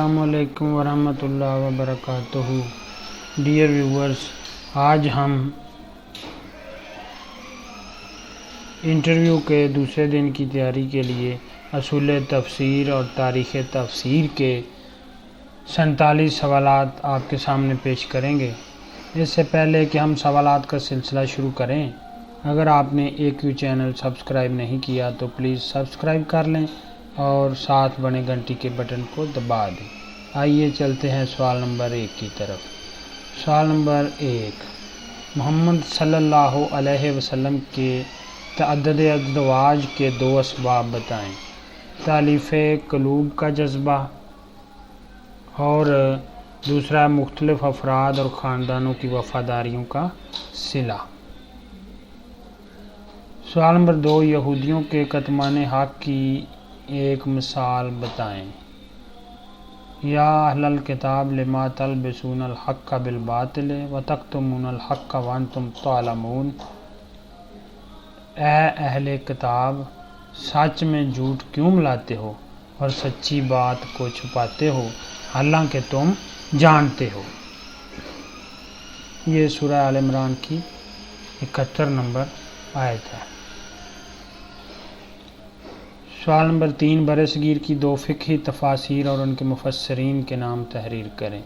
السلام علیکم ورحمۃ اللہ وبرکاتہ۔ ڈیئر ویورز، آج ہم انٹرویو کے دوسرے دن کی تیاری کے لیے اصول تفسیر اور تاریخ تفسیر کے 47 سوالات آپ کے سامنے پیش کریں گے۔ اس سے پہلے کہ ہم سوالات کا سلسلہ شروع کریں، اگر آپ نے AQ چینل سبسکرائب نہیں کیا تو پلیز سبسکرائب کر لیں اور ساتھ بنے گھنٹی کے بٹن کو دبا دیں۔ آئیے چلتے ہیں سوال نمبر 1 کی طرف۔ سوال نمبر 1، محمد صلی اللہ علیہ وسلم کے تعدد ازواج کے 2 اسباب بتائیں۔ تالیف قلوب کا جذبہ اور دوسرا مختلف افراد اور خاندانوں کی وفاداریوں کا صلہ۔ سوال نمبر 2، یہودیوں کے کتمان حق کی ایک مثال بتائیں۔ یا اہل الکتاب لما تلبسون الحق بالباطل وتکتمون الحق وانتم تعلمون۔ اے اہل کتاب، سچ میں جھوٹ کیوں ملاتے ہو اور سچی بات کو چھپاتے ہو حالانکہ تم جانتے ہو۔ یہ سورہ آل عمران کی 71 نمبر آیت ہے۔ سوال نمبر 3، برصغیر کی 2 فقہی تفاسیر اور ان کے مفسرین کے نام تحریر کریں۔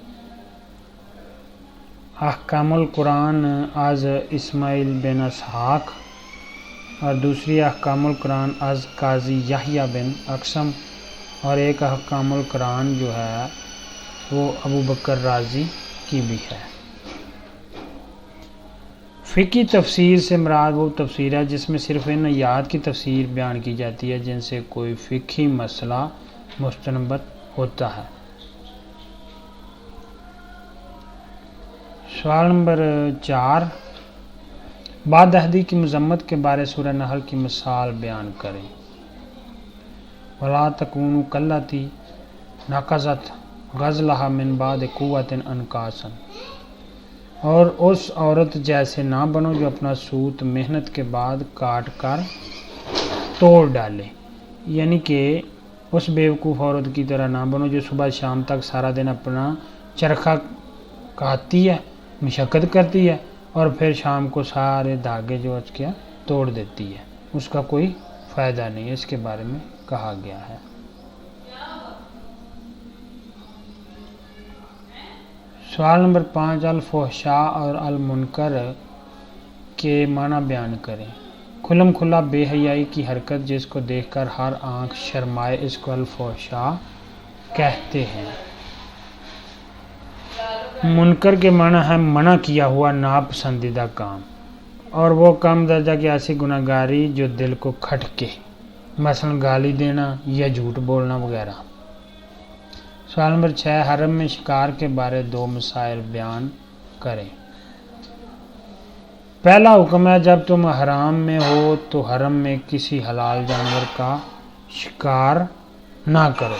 احکام القرآن از اسماعیل بن اسحاق اور دوسری احکام القرآن از قاضی یحییٰ بن اقسم، اور ایک احکام القرآن جو ہے وہ ابو بکر رازی کی بھی ہے۔ فقہی تفسیر سے مراد وہ تفسیر ہے جس میں صرف ان آیات کی تفسیر بیان کی جاتی ہے جن سے کوئی فقہی مسئلہ مستنبط ہوتا ہے۔ سوال نمبر 4، بعد عہدی کی مذمت کے بارے سورہ نحل کی مثال بیان کریں۔ وَلَا تَكُونُوا كَالَّتِي نَقَضَتْ غَزْلَهَا مِن بَعْدِ قُوَّةٍ أَنْكَاثًا۔ اور اس عورت جیسے نہ بنو جو اپنا سوت محنت کے بعد کاٹ کر توڑ ڈالے، یعنی کہ اس بیوقوف عورت کی طرح نہ بنو جو صبح شام تک سارا دن اپنا چرخہ کاٹتی ہے، مشقت کرتی ہے اور پھر شام کو سارے دھاگے جو اس کے توڑ دیتی ہے، اس کا کوئی فائدہ نہیں ہے، اس کے بارے میں کہا گیا ہے۔ سوال نمبر 5، الفحشاء اور المنکر کے معنی بیان کریں۔ کھلم کھلا بے حیائی کی حرکت جس کو دیکھ کر ہر آنکھ شرمائے، اس کو الفحشاء کہتے ہیں۔ منکر کے معنی ہے منع کیا ہوا ناپسندیدہ کام، اور وہ کم درجہ کی ایسی گناہگاری جو دل کو کھٹکے، مثلا گالی دینا یا جھوٹ بولنا وغیرہ۔ سوال نمبر 6، حرم میں شکار کے بارے 2 مسائل بیان کریں۔ پہلا حکم ہے جب تم حرام میں ہو تو حرم میں کسی حلال جانور کا شکار نہ کرو۔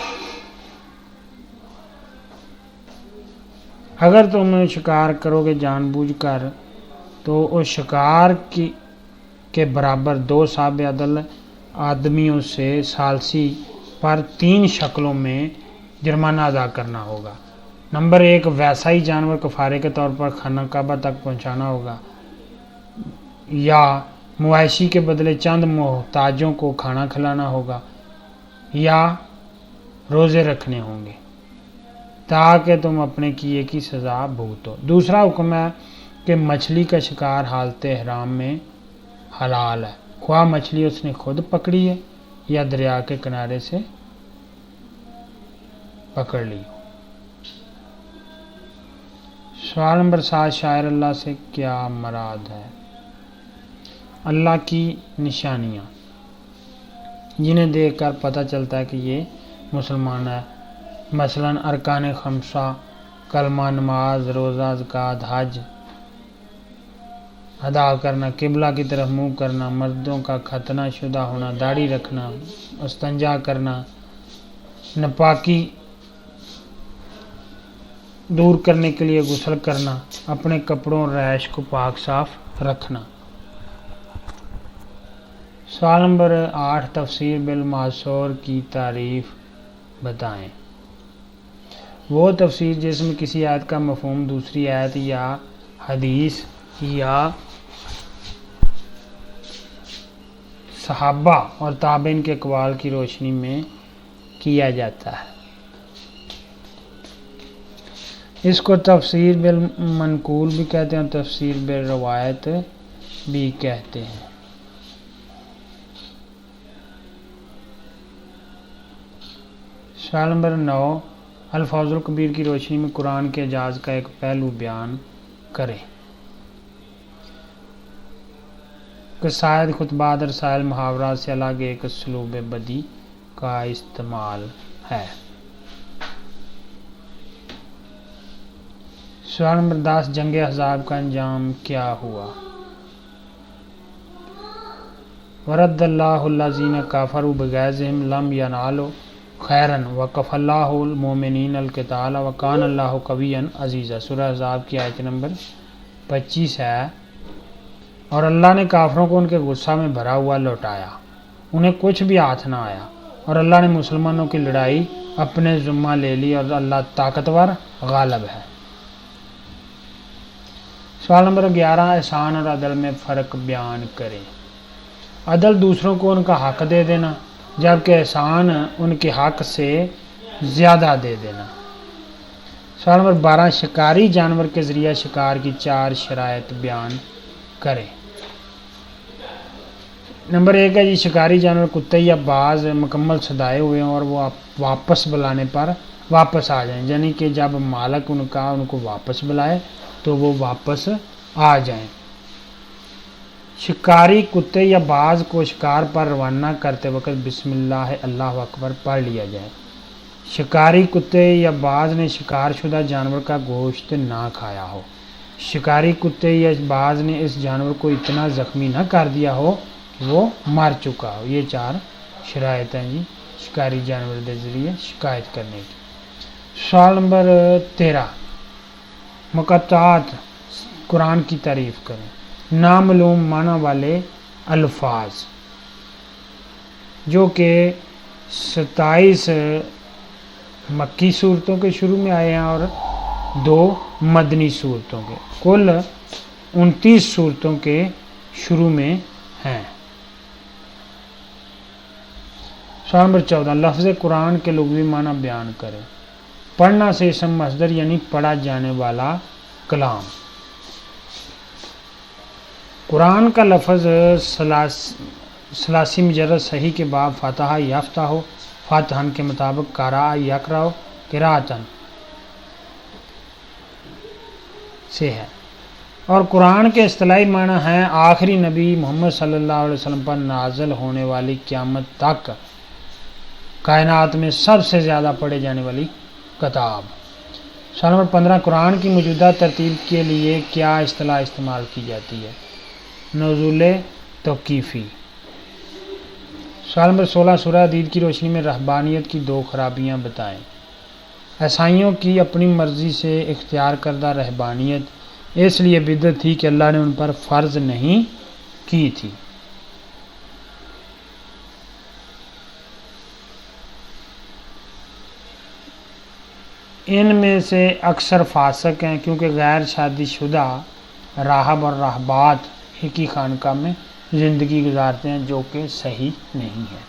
اگر تم شکار کرو گے جان بوجھ کر تو اس شکار کے برابر 2 صاحب عدل آدمیوں سے ثالثی پر 3 شکلوں میں جرمانہ ادا کرنا ہوگا۔ نمبر 1، ویسا ہی جانور کفارے کے طور پر خانہ کعبہ تک پہنچانا ہوگا، یا مویشی کے بدلے چند محتاجوں کو کھانا کھلانا ہوگا، یا روزے رکھنے ہوں گے تاکہ تم اپنے کیے کی سزا بھگتو۔ دوسرا حکم ہے کہ مچھلی کا شکار حالت احرام میں حلال ہے، خواہ مچھلی اس نے خود پکڑی ہے یا دریا کے کنارے سے پکڑ لی۔ سوال نمبر 7، شاعر اللہ سے کیا مراد ہے؟ اللہ کی نشانیاں جنہیں دیکھ کر پتہ چلتا ہے کہ یہ مسلمان ہے، مثلا ارکان 5، کلمہ، نماز، روزہ، زکوٰۃ، حج ادا کرنا، قبلہ کی طرف منہ کرنا، مردوں کا ختنہ شدہ ہونا، داڑھی رکھنا، استنجا کرنا، ناپاکی دور کرنے کے لیے غسل کرنا، اپنے کپڑوں اور رہائش کو پاک صاف رکھنا۔ سوال نمبر 8، تفسیر بالمعثور کی تعریف بتائیں۔ وہ تفسیر جس میں کسی آیت کا مفہوم دوسری آیت یا حدیث یا صحابہ اور تابعین کے اقوال کی روشنی میں کیا جاتا ہے۔ اس کو تفسیر بالمنقول بھی کہتے ہیں اور تفسیر بالروایت بھی کہتے ہیں۔ سوال نمبر 9، الفاظ الکبیر کی روشنی میں قرآن کے اعجاز کا ایک پہلو بیان کریں۔ قصائد، خطبات، رسائل، محاورات سے الگ ایک اسلوب بدیع کا استعمال ہے۔ سوال نمبر 10، جنگ احزاب کا انجام کیا ہوا؟ ورد اللہ الذین کفروا بغیظہم لم ینالوا خیرا وکفی اللہ المؤمنین القتال وکان اللہ قویا عزیزا۔ سورہ احزاب کی آیت نمبر 25 ہے۔ اور اللہ نے کافروں کو ان کے غصہ میں بھرا ہوا لوٹایا، انہیں کچھ بھی ہاتھ نہ آیا، اور اللہ نے مسلمانوں کی لڑائی اپنے ذمہ لے لی اور اللہ طاقتور غالب ہے۔ سوال نمبر 11، احسان اور عدل میں فرق بیان کریں۔ عدل دوسروں کو ان کا حق دے دینا، جبکہ احسان ان کے حق سے زیادہ دے دینا۔ سوال نمبر 12، شکاری جانور کے ذریعہ شکار کی 4 شرائط بیان کریں۔ نمبر 1 ہے جی، شکاری جانور کتے یا باز مکمل سدائے ہوئے ہیں اور وہ واپس بلانے پر واپس آ جائیں، یعنی کہ جب مالک ان کو واپس بلائے تو وہ واپس آ جائیں۔ شکاری کتے یا باز کو شکار پر روانہ کرتے وقت بسم اللہ اللہ اکبر پڑھ لیا جائے۔ شکاری کتے یا باز نے شکار شدہ جانور کا گوشت نہ کھایا ہو۔ شکاری کتے یا باز نے اس جانور کو اتنا زخمی نہ کر دیا ہو کہ وہ مر چکا ہو۔ یہ 4 شرائط ہیں جی شکاری جانور کے ذریعے شکایت کرنے کی۔ سوال نمبر 13، مقطعات قرآن کی تعریف کریں۔ نامعلوم معنی والے الفاظ جو کہ 27 مکی صورتوں کے شروع میں آئے ہیں اور 2 مدنی صورتوں کے، کل 29 صورتوں کے شروع میں ہیں۔ سوال نمبر 14، لفظ قرآن کے لغوی معنی بیان کریں۔ پڑھنا سے اسم مصدر یعنی پڑھا جانے والا کلام۔ قرآن کا لفظ ثلاثی مجرد صحیح کے باب فاتحہ یافتہ ہو، فاتحن کے مطابق قرأ یقرأ قراءتن سے ہے، اور قرآن کے اصطلاحی معنی ہیں آخری نبی محمد صلی اللہ علیہ وسلم پر نازل ہونے والی قیامت تک کائنات میں سب سے زیادہ پڑھے جانے والی کتاب۔ سوال نمبر 15، قرآن کی موجودہ ترتیب کے لیے کیا اصطلاح استعمال کی جاتی ہے؟ نزول توقیفی۔ سوال نمبر 16، سورہ حدید کی روشنی میں رہبانیت کی 2 خرابیاں بتائیں۔ عیسائیوں کی اپنی مرضی سے اختیار کردہ رہبانیت اس لیے بدعت تھی کہ اللہ نے ان پر فرض نہیں کی تھی۔ ان میں سے اکثر فاسق ہیں کیونکہ غیر شادی شدہ راہب اور راہبات ایک ہی خانقاہ میں زندگی گزارتے ہیں، جو کہ صحیح نہیں ہے۔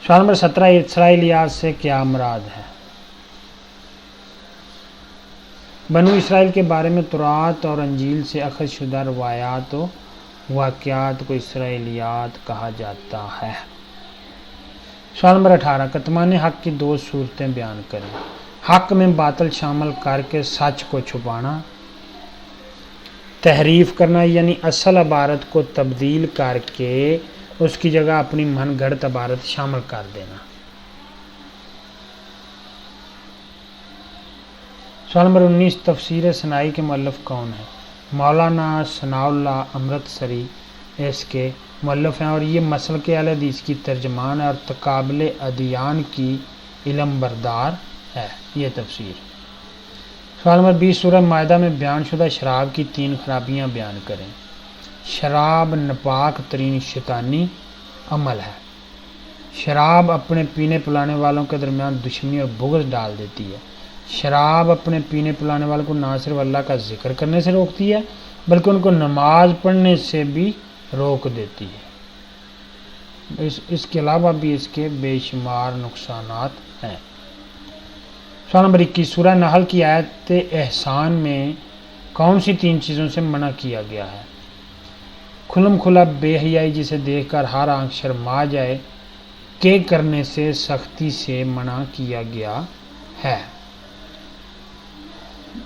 سوال نمبر 17، اسرائیلیات سے کیا مراد ہے؟ بنو اسرائیل کے بارے میں تورات اور انجیل سے اخذ شدہ روایات و واقعات کو اسرائیلیات کہا جاتا ہے۔ سوال نمبر 18، کتمان حق کی 2 صورتیں بیان کریں۔ حق میں باطل شامل کر کے سچ کو چھپانا، تحریف کرنا یعنی اصل عبارت کو تبدیل کر کے اس کی جگہ اپنی من گھڑت عبارت شامل کر دینا۔ سوال نمبر 19، تفسیر ثنائی کے مؤلف کون ہیں؟ مولانا ثناء اللہ امرتسری اس کے مؤلف ہیں اور یہ مسلک اہل حدیث کی ترجمان ہے اور تقابل ادیان کی علم بردار ہے۔ یہ تفسیر۔ سوال نمبر 20، سورہ مائدہ میں بیان شدہ شراب کی 3 خرابیاں بیان کریں۔ شراب ناپاک ترین شیطانی عمل ہے۔ شراب اپنے پینے پلانے والوں کے درمیان دشمنی اور بغض ڈال دیتی ہے۔ شراب اپنے پینے پلانے والوں کو نہ صرف اللہ کا ذکر کرنے سے روکتی ہے بلکہ ان کو نماز پڑھنے سے بھی روک دیتی ہے۔ اس کے علاوہ بھی اس کے بے شمار نقصانات ہیں۔ سوال نمبر 21، سورہ نحل کی آیت احسان میں کون سی 3 چیزوں سے منع کیا گیا ہے؟ کھلم کھلا بے حیائی جسے دیکھ کر ہر آنکھ شرما جائے کے کرنے سے سختی سے منع کیا گیا ہے۔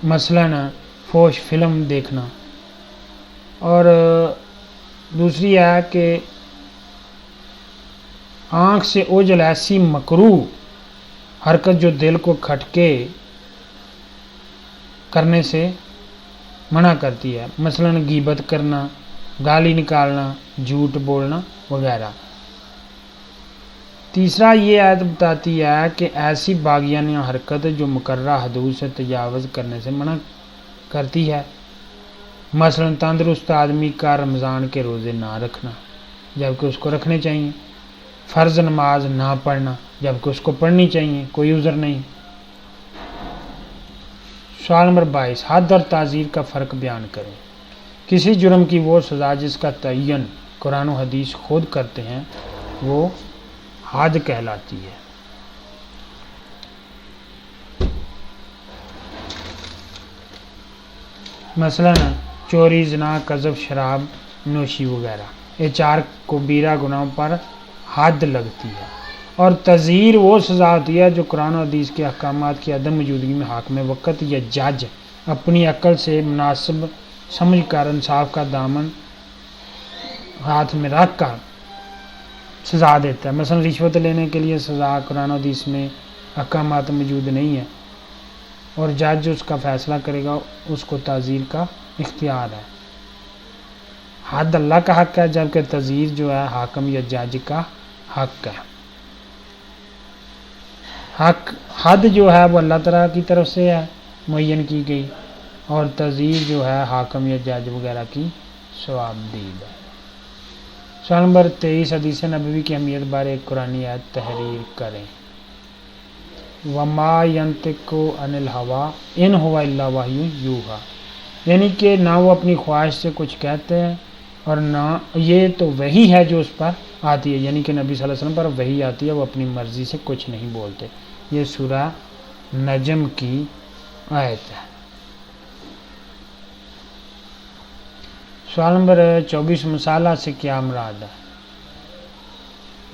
مثلاً فوش فلم دیکھنا، اور دوسری ہے کہ آنکھ سے اوجھل ایسی مکروہ حرکت جو دل کو کھٹکے کرنے سے منع کرتی ہے، مثلاً غیبت کرنا، گالی نکالنا، جھوٹ بولنا وغیرہ۔ تیسرا یہ آیت بتاتی ہے کہ ایسی باغیانہ حرکت جو مقررہ حدود سے تجاوز کرنے سے منع کرتی ہے، مثلاً تندرست آدمی کا رمضان کے روزے نہ رکھنا جبکہ اس کو رکھنے چاہیے، فرض نماز نہ پڑھنا جبکہ اس کو پڑھنی چاہیے، کوئی عذر نہیں۔ سوال نمبر 22، حد اور تعزیر کا فرق بیان کریں۔ کسی جرم کی وہ سزا جس کا تعین قرآن و حدیث خود کرتے ہیں وہ حد کہلاتی ہے۔ مثلاً چوری، زنا، قذف، شراب نوشی وغیرہ، یہ 4 کبیرہ گناہوں پر حد لگتی ہے۔ اور تعزیر وہ سزا ہوتی ہے جو قرآن و حدیث کے احکامات کی عدم موجودگی میں حاکم وقت یا جج اپنی عقل سے مناسب سمجھ کر انصاف کا دامن ہاتھ میں رکھ کر سزا دیتا ہے۔ مثلا رشوت لینے کے لیے سزا قرآن و حدیث میں احکامات موجود نہیں ہے اور جج جو اس کا فیصلہ کرے گا اس کو تعزیر کا اختیار ہے۔ حد اللہ کا حق ہے جبکہ تعزیر جو ہے حاکم یا جج کا حق ہے۔ حد جو ہے وہ اللہ تعالیٰ کی طرف سے ہے معین کی گئی، اور تعزیر جو ہے حاکم یا جج وغیرہ کی ثواب دید ہے۔ سوال نمبر 23، حدیث نبوی کی اہمیت بارے ایک قرآنی آیت تحریر کریں۔ وَمَا يَنطِقُ عَنِ الْهَوَىٰ إِنْ هُوَ إِلَّا وَحْيٌ يُوحَىٰ، یعنی کہ نہ وہ اپنی خواہش سے کچھ کہتے ہیں اور نہ یہ تو وحی ہے جو اس پر آتی ہے، یعنی کہ نبی صلی اللہ علیہ وسلم پر وحی آتی ہے، وہ اپنی مرضی سے کچھ نہیں بولتے۔ یہ سورہ نجم کی آیت ہے۔ سوال نمبر 24، مصالحہ سے کیا مراد ہے؟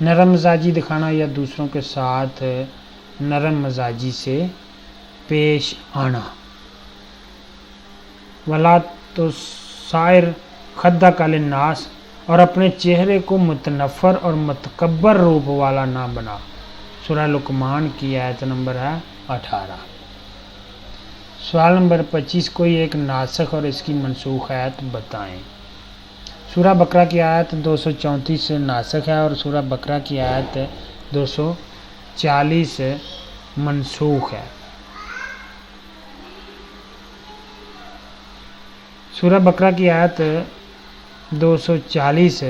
نرم مزاجی دکھانا یا دوسروں کے ساتھ نرم مزاجی سے پیش آنا۔ وَلَا تُصَعِّرْ خَدَّكَ لِلنَّاسِ، اور اپنے چہرے کو متنفر اور متکبر روپ والا نہ بنا۔ سورہ لقمان کی آیت نمبر ہے 18۔ سوال نمبر 25، کوئی ایک ناسخ اور اس کی منسوخ آیت بتائیں۔ سورہ بقرہ کی آیت 234 ناسخ ہے اور سورہ بقرہ کی آیت 240 منسوخ ہے۔ سورہ بقرہ کی آیت 240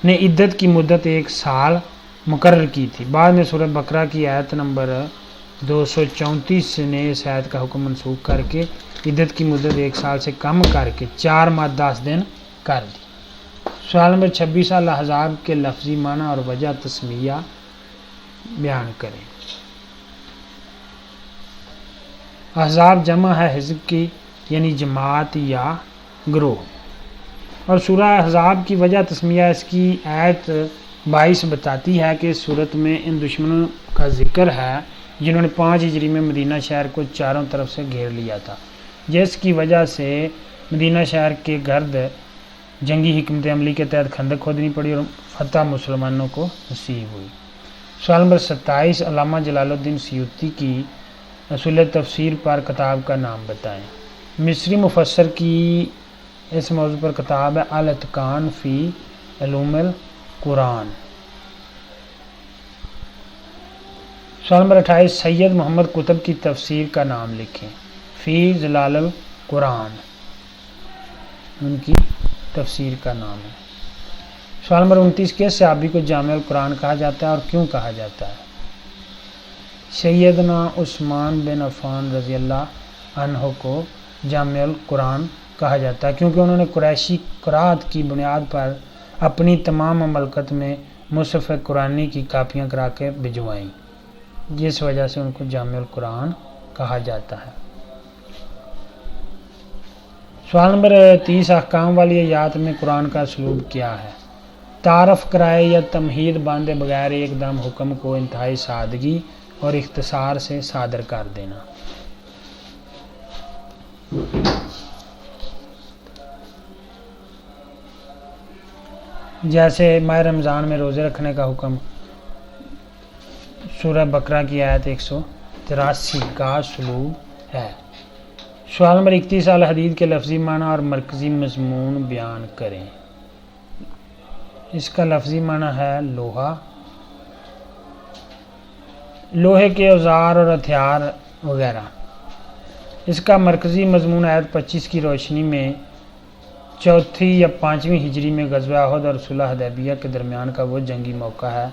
نے عدت کی مدت 1 سال مقرر کی تھی، بعد میں سورہ بقرہ کی آیت نمبر 234 نے اس آیت کا حکم منسوخ کر کے عدت کی مدت 1 سال سے کم کر کے 4 ماہ 10 دن کر دی۔ سوال نمبر 26، الاحزاب کے لفظی معنی اور وجہ تسمیہ بیان کریں۔ احزاب جمع ہے حزب کی، یعنی جماعت یا گروہ، اور سورہ احزاب کی وجہ تسمیہ اس کی آیت 22 بتاتی ہے کہ اس صورت میں ان دشمنوں کا ذکر ہے جنہوں نے 5 ہجری میں مدینہ شہر کو چاروں طرف سے گھیر لیا تھا، جس کی وجہ سے مدینہ شہر کے گرد جنگی حکمت عملی کے تحت خندق کھودنی پڑی اور فتح مسلمانوں کو نصیب ہوئی۔ سوال نمبر 27، علامہ جلال الدین سیوطی کی اصول تفسیر پر کتاب کا نام بتائیں۔ مصری مفسر کی اس موضوع پر کتاب ہے الاتقان فی علوم القرآن۔ سوال نمبر 28، سید محمد قطب کی تفسیر کا نام لکھیں۔ فی ظلال القرآن ان کی تفسیر کا نام ہے۔ سوال نمبر 29، کس صحابی کو جامع القرآن کہا جاتا ہے اور کیوں کہا جاتا ہے؟ سیدنا عثمان بن عفان رضی اللہ عنہ کو جامع القرآن کہا جاتا ہے کیونکہ انہوں نے قریشی قرات کی بنیاد پر اپنی تمام مملکت میں مصحف قرآنی کی کاپیاں کرا کے بھجوائیں، جس وجہ سے ان کو جامع القرآن کہا جاتا ہے۔ سوال نمبر 30، احکام والی آیات میں قرآن کا اسلوب کیا ہے؟ تعارف کرائے یا تمہید باندھے بغیر ایک دم حکم کو انتہائی سادگی اور اختصار سے صادر کر دینا۔ جیسے ماہ رمضان میں روزے رکھنے کا حکم، سورہ بقرہ کی آیت 183 کا اسلوب ہے۔ سوال نمبر 31، الحدید کے لفظی معنی اور مرکزی مضمون بیان کریں۔ اس کا لفظی معنی ہے لوہا، لوہے کے اوزار اور ہتھیار وغیرہ۔ اس کا مرکزی مضمون آیت 25 کی روشنی میں چوتھی یا 5ویں ہجری میں غزوہ احد اور صلح حدیبیہ کے درمیان کا وہ جنگی موقع ہے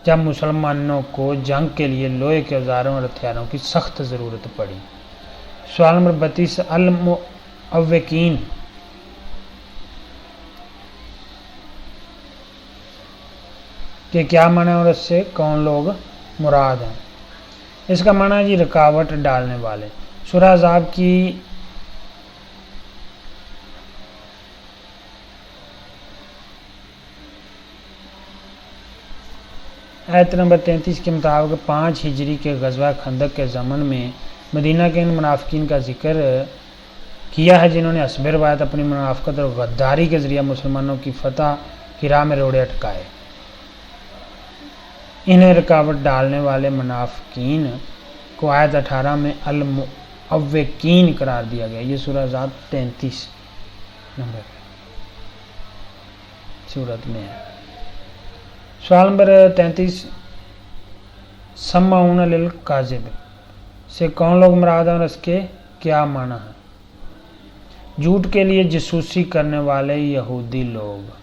جب مسلمانوں کو جنگ کے لیے لوہے کے اوزاروں اور ہتھیاروں کی سخت ضرورت پڑی۔ سوال نمبر 32، المعوقین کہ کیا معنی اور اس سے کون لوگ مراد ہیں؟ اس کا معنی ہے رکاوٹ ڈالنے والے۔ سورہ احزاب کی آیت نمبر 33 کے مطابق 5 ہجری کے غزوہ خندق کے زمن میں مدینہ کے ان منافقین کا ذکر کیا ہے جنہوں نے حسب روایت اپنی منافقت اور غداری کے ذریعہ مسلمانوں کی فتح کی راہ میں روڑے اٹکائے۔ انہیں رکاوٹ ڈالنے والے منافقین کو آیت 18 میں المعوقین قرار دیا گیا۔ یہ سورہ احزاب 33 نمبر سورت میں ہے۔ سوال نمبر 33، سمعون للکاذب سے کون لوگ مراد ہیں اور اس کے کیا معنی ہے؟ جھوٹ کے لیے جاسوسی کرنے والے یہودی لوگ۔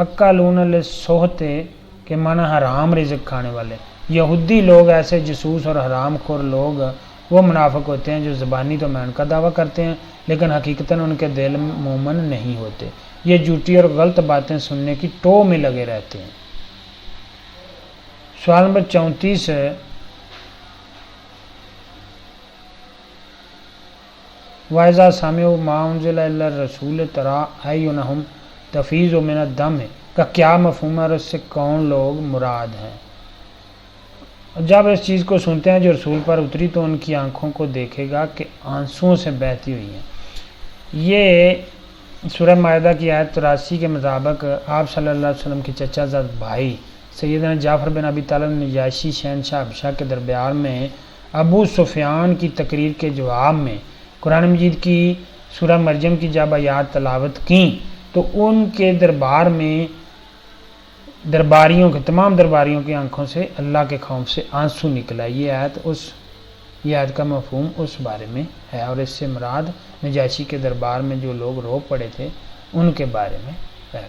اکالون للسحت کے معنی حرام رزق کھانے والے۔ یہودی لوگ ایسے جاسوس اور حرام خور لوگ وہ منافق ہوتے ہیں جو زبانی تو ایمان کا دعویٰ کرتے ہیں لیکن حقیقتاً ان کے دل مومن نہیں ہوتے۔ یہ جھوٹی اور غلط باتیں سننے کی ٹو میں لگے رہتے ہیں۔ سوال نمبر 34، وَإِذَا سَمِعُوا مَا أُنزِلَ إِلَى الرَّسُولِ تَرَىٰ أَعْيُنَهُمْ تَفِيضُ مِنَ الدَّمْعِ کا کیا مفہوم ہے اور اس سے کون لوگ مراد ہیں؟ جب اس چیز کو سنتے ہیں جو رسول پر اتری تو ان کی آنکھوں کو دیکھے گا کہ آنسوؤں سے بہتی ہوئی ہیں۔ یہ سورہ مائدہ کی آیت 83 کے مطابق آپ صلی اللہ علیہ وسلم کے چچا زاد بھائی سیدنا جعفر بن ابی طالب نجاشی شہنشاہ حبشہ کے دربار میں ابو سفیان کی تقریر کے جواب میں قرآن مجید کی سورہ مریم کی جب آیات تلاوت کی تو ان کے دربار میں تمام درباریوں کی آنکھوں سے اللہ کے خوف سے آنسو نکلا۔ یہ آیت کا مفہوم اس بارے میں ہے اور اس سے مراد نجاشی کے دربار میں جو لوگ رو پڑے تھے ان کے بارے میں ہے۔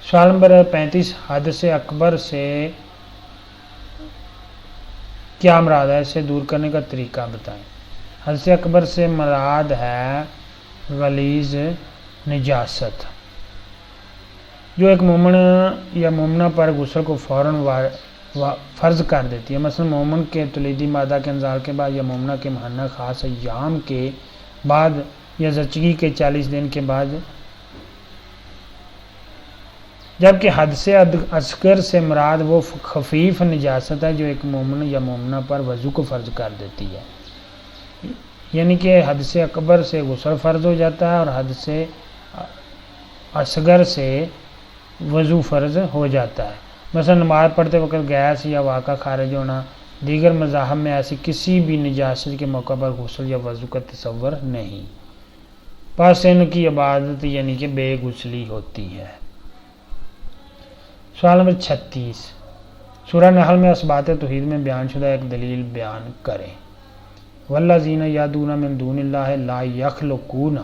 سوال نمبر 35، حدث اکبر سے کیا مراد ہے؟ اسے دور کرنے کا طریقہ بتائیں۔ حدث اکبر سے مراد ہے غلیظ نجاست جو ایک مومن یا مومنہ پر غسل کو فوراً فرض کر دیتی ہے۔ مثلا مومن کے تولیدی مادہ کے انزال کے بعد یا مومنہ کے مہنہ خاص ایام کے بعد یا زچگی کے 40 دن کے بعد، جبکہ حدث اصغر سے مراد وہ خفیف نجاست ہے جو ایک مومن یا مومنہ پر وضو کو فرض کر دیتی ہے۔ یعنی کہ حدث اکبر سے غسل فرض ہو جاتا ہے اور حدث اصغر سے وضو فرض ہو جاتا ہے۔ مثلا نماز پڑھتے وقت گیس یا واقع خارج ہونا، دیگر مذاہب میں ایسی کسی بھی نجاست کے موقع پر غسل یا وضو کا تصور نہیں، پس ان کی عبادت یعنی کہ بے غسلی ہوتی ہے۔ سوال نمبر 36، سورہ نحل میں اثبات توحید میں بیان شدہ ایک دلیل بیان کریں۔ والذین یدعون من دون اللہ لا یخلقون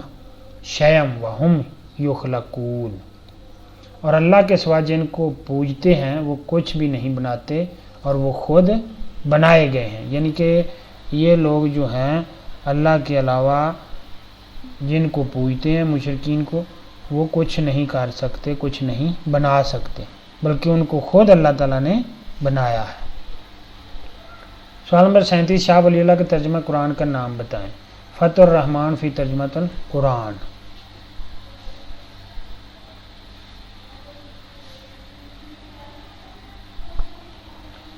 شیئا وہم یخلقون، اور اللہ کے سوا جن کو پوجتے ہیں وہ کچھ بھی نہیں بناتے اور وہ خود بنائے گئے ہیں. یعنی کہ یہ لوگ جو ہیں اللہ کے علاوہ جن کو پوجتے ہیں مشرکین کو، وہ کچھ نہیں کر سکتے، کچھ نہیں بنا سکتے، بلکہ ان کو خود اللہ تعالیٰ نے بنایا ہے. سوال نمبر 37، شاہ ولی اللہ کے ترجمہ قرآن کا نام بتائیں. فتح الرحمن فی ترجمۃ القرآن.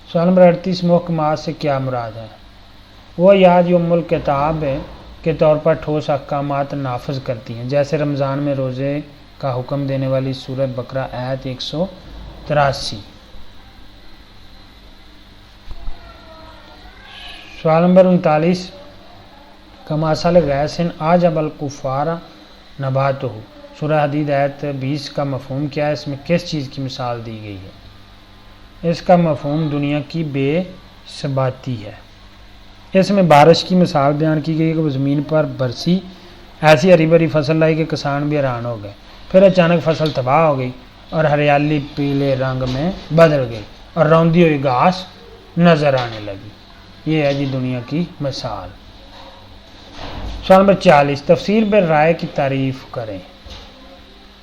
سوال نمبر 38، محکمات سے کیا مراد ہے؟ وہ یاد جو ام الکتاب کے طور پر ٹھوس احکامات نافذ کرتی ہیں، جیسے رمضان میں روزے کا حکم دینے والی سورہ بقرہ آیت 183. سوال نمبر 39، کماثل غیث اعجب الکفار نباتہ، سورہ حدید آیت 20 کا مفہوم کیا ہے؟ اس میں کس چیز کی مثال دی گئی ہے؟ اس کا مفہوم دنیا کی بے ثباتی ہے. اس میں بارش کی مثال بیان کی گئی کہ وہ زمین پر برسی، ایسی ہری بھری فصل لائی کہ کسان بھی حیران ہو گئے. پھر اچانک فصل تباہ ہو گئی اور ہریالی پیلے رنگ میں بدل گئی اور روندی ہوئی گھاس نظر آنے لگی. یہ ہے جی دنیا کی مثال. سوال نمبر 40، تفسیر بالرائے کی تعریف کریں.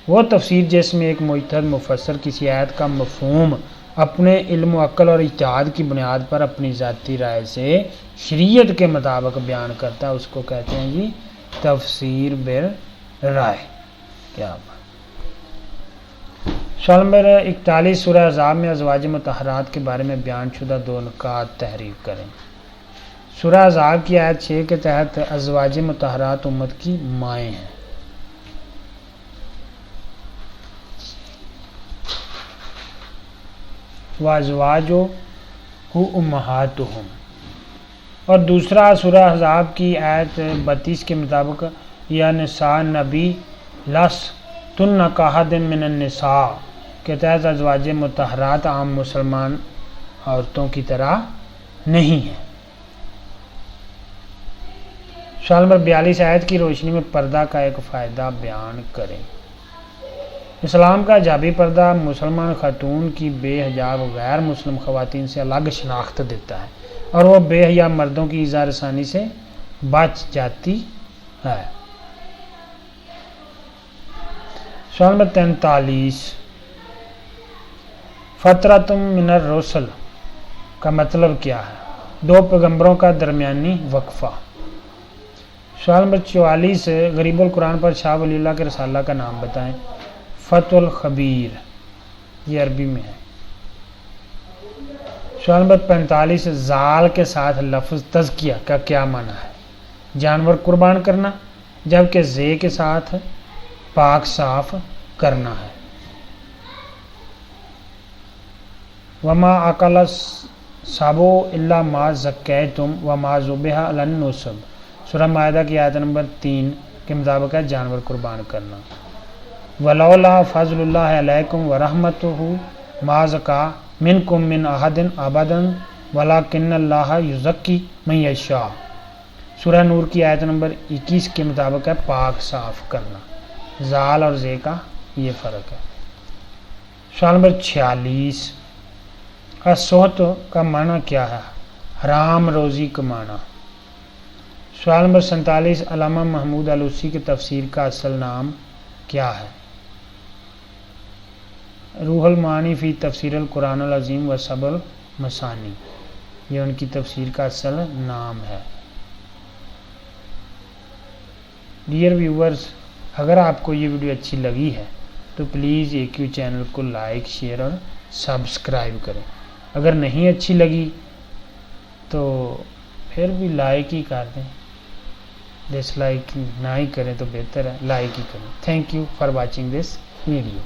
وہ تفسیر جس میں ایک مجتہد مفسر کسی آیت کا مفہوم اپنے علم و عقل اور اجتہاد کی بنیاد پر اپنی ذاتی رائے سے شریعت کے مطابق بیان کرتا ہے، اس کو کہتے ہیں جی تفسیر بالرائے. کیا بات. سوال نمبر 41، سورہ احزاب میں ازواج مطہرات کے بارے میں بیان شدہ 2 نکات تحریر کریں. سورہ احزاب کی آیت 6 کے تحت ازواج مطہرات امت کی مائیں ہیں. وَأَزْوَاجُهُ أُمَّهَاتُهُمْ، اور دوسرا سورہ احزاب کی آیت 32 کے مطابق یا نساء نبی لستن کاحد من النساء کے تحت ازواج مطہرات عام مسلمان عورتوں کی طرح نہیں ہیں. سوال نمبر 42، آیت کی روشنی میں پردہ کا ایک فائدہ بیان کریں. اسلام کا حجابی پردہ مسلمان خاتون کی بے حجاب غیر مسلم خواتین سے الگ شناخت دیتا ہے اور وہ بے حیا مردوں کی ایذا رسانی سے بچ جاتی ہے. سوال نمبر 43، فترۃ من الرسل کا مطلب کیا ہے؟ 2 پیغمبروں کا درمیانی وقفہ. سوال نمبر 44، غریب القرآن پر شاہ ولی اللہ کے رسالہ کا نام بتائیں. فتح الخبیر، یہ عربی میں ہے. سوال نمبر 45، زال کے ساتھ لفظ تزکیہ کا کیا معنی ہے؟ جانور قربان کرنا، جبکہ زے کے ساتھ پاک صاف کرنا ہے. وما اکل السبع الا ما زکیتم وما ذبح علی النصب، سورہ مائدہ کی آیت نمبر 3 کے مطابق ہے جانور قربان کرنا. ولولا فضل اللہ علیکم ورحمتہ ما زکا منکم من احد ابدا ولکن اللہ یزکی من یشاء، سورہ نور کی آیت نمبر 21 کے مطابق ہے پاک صاف کرنا. زال اور زے کا یہ فرق ہے. سوال نمبر 46، السحت کا معنی کیا ہے؟ حرام روزی کمانا. سوال نمبر 47، علامہ محمود علوسی کی تفسیر کا اصل نام کیا ہے؟ روح المعانی فی تفسیر القرآن العظیم و سبع المثانی، یہ ان کی تفسیر کا اصل نام ہے. ڈیئر ویورز، اگر آپ کو یہ ویڈیو اچھی لگی ہے تو پلیز AQ چینل کو لائک، شیئر اور سبسکرائب کریں. اگر نہیں اچھی لگی تو پھر بھی لائک ہی کر دیں، ڈس لائک نہ ہی کریں تو بہتر ہے، لائک ہی کریں. Thank you for watching this video.